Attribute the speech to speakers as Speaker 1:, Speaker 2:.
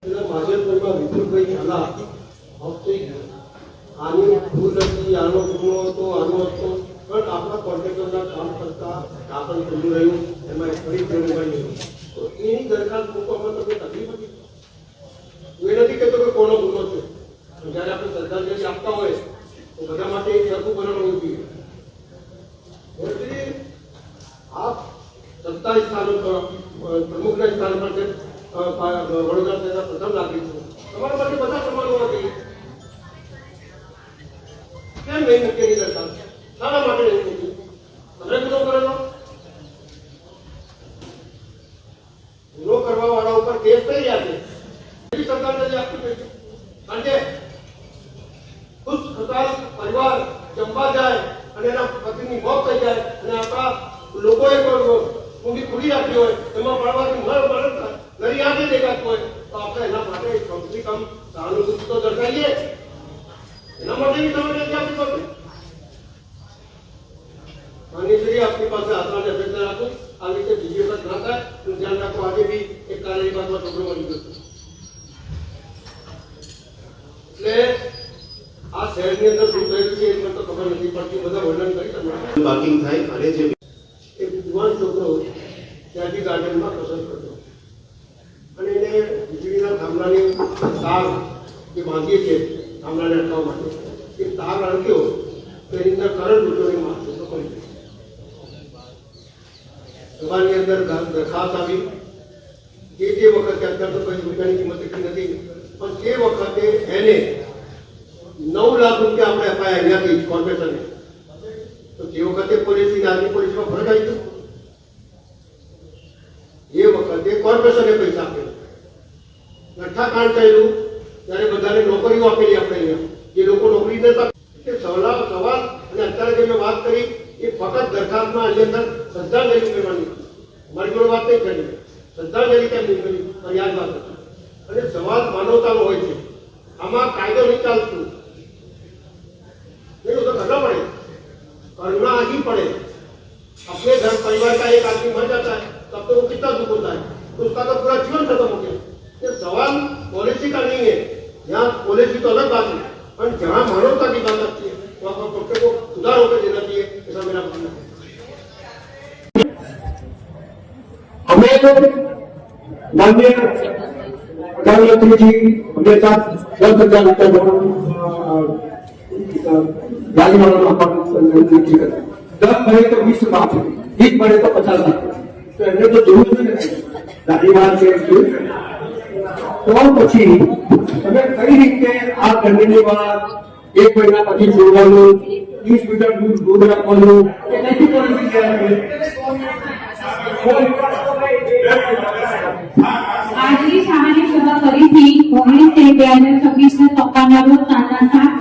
Speaker 1: વિપુલભાઈ ઝાલા આની ભૂલ હતી, આનો ગુનો હતો, આનો હતો, પણ આપણા કોન્ટ્રાક્ટરના કામ કરતા કાપડ ખુલ્લું રહ્યું, એમાં ફરી ફેરવું મળ્યું. તો એની દરખાસ્ત મૂકવામાં તમને તકલીફ હતી? હું એ નથી કહેતો કે કોનો ગુનો છે, પણ જ્યારે આપણે સરકારને આપતા હોય તો બધા માટે એક સરખું બનાવવું જોઈએ. આપ 27 સ્થાનો પ્રમુખના સ્થાન પર છે, વડોદરા શહેરના પ્રથમ નાગરિક છો, તમારા માટે બધા સમાન હોવા જોઈએ. કેમ નહીં મૂકેલી દરખાસ્ત? શાના માટે નહીં મૂકી? તમે ગુનો કરેલો? ગુનો કરવા વાળા ઉપર કેસ થઈ રહ્યા છે. સરકારને જે આપવું જોઈએ, કારણ કે ખુશ ખુશાલ પરિવાર જમવા જાય અને એના પતિની મોત થઈ જાય અને આપણા લોકોએ ઊંડી ખુલી રાખી હોય, એમાં પડવાથી મરણ ઘરી આગે દેખાતું હોય, તો આપણે એના માટે કમથી કમ સહાનુભૂતિ તો દર્શાવીએ. એના માટેની તમે આપવી પડશે. માનીશ્રી આપની પાસે આત્માની અપેક્ષા રાખું, આ રીતે બીજી વખત ના થાય તો ધ્યાન રાખો. આજે બી એક કાર્યની બાદમાં છોકરો મળી ગયો. એટલે આ શહેરની અંદર શું થયું છે એ મને તો ખબર નથી પડતી. બધા વર્ણન કરી તમે પાર્કિંગ થાય અને જે એક યુવાન છોકરો ત્યાંથી ગાર્ડનમાં પસંદ કરતો અને એને વીજળીના થાંભલાની તાર જે બાંધીએ છીએ થાંભલાને અટકાવવા માટે, એ તાર અડક્યો તો એની અંદર કરંટ ઉઠોની મારતો તો કરી દીધો. સભાની અંદર દરખાસ્ત આવી જે વખતે, અત્યારે તો કઈ રૂપિયાની કિંમત એટલી નથી, પણ તે વખતે એને 9 લાખ રૂપિયા આપણે અપાયા અહીંયાથી કોર્પોરેશને. તો તે વખતે પોલિસી નાની પોલિસીમાં ફરક આવી ગયો. એ વખતે કોર્પોરેશને પૈસા આપેલા. નઠ્ઠાકાંડ થયેલું ત્યારે બધાને નોકરીઓ આપેલી આપણે અહીંયા, જે લોકો નોકરી દેતા. સવાલ અને અત્યારે જે મેં વાત કરી એ ફક્ત દરખાસ્તમાં આની અંદર શ્રદ્ધાંજલિ કરવાની, મારી જોડે વાત નહીં કરી. શ્રદ્ધાંજલિ કેમ નહીં કરી? ફરિયાદ વાત હતી. અને સવાલ માનવતાનો હોય છે. આમાં કાયદો નહીં ચાલતું. नहीं तो करना पड़े, करना ही पड़े. अपने घर परिवार का एक आदमी मर जाता है तब तो वो कितना दुख होता है, तो उसका तो पूरा जीवन खत्म हो गया. ये सवाल पॉलिसी का नहीं है. यहाँ पॉलिसी तो अलग बात है, पर जहाँ मानवता की बात आती है वहाँ पर डॉक्टर को सुधार होकर देना चाहिए, ऐसा मेरा मानना है.
Speaker 2: हमें माननीय प्रधानमंत्री जी हमेशा 10,000 राजीनामा 10 बढ़े तो 20 माफ, 20 बढ़े तो 50 लाख. तो एमने तो जोर से राजीनामा के तो પછી તમે કઈ રીતે આ કરવાની વાત 1 મહિના પછી છોડવાનું, 30 મીટર દૂર રાખવાનું, એ કઈ પોલિસી છે?
Speaker 3: આજની સામાન્ય સભા ફરીથી 19 2 2026 સપ્તાહના રોજ સાંજના 7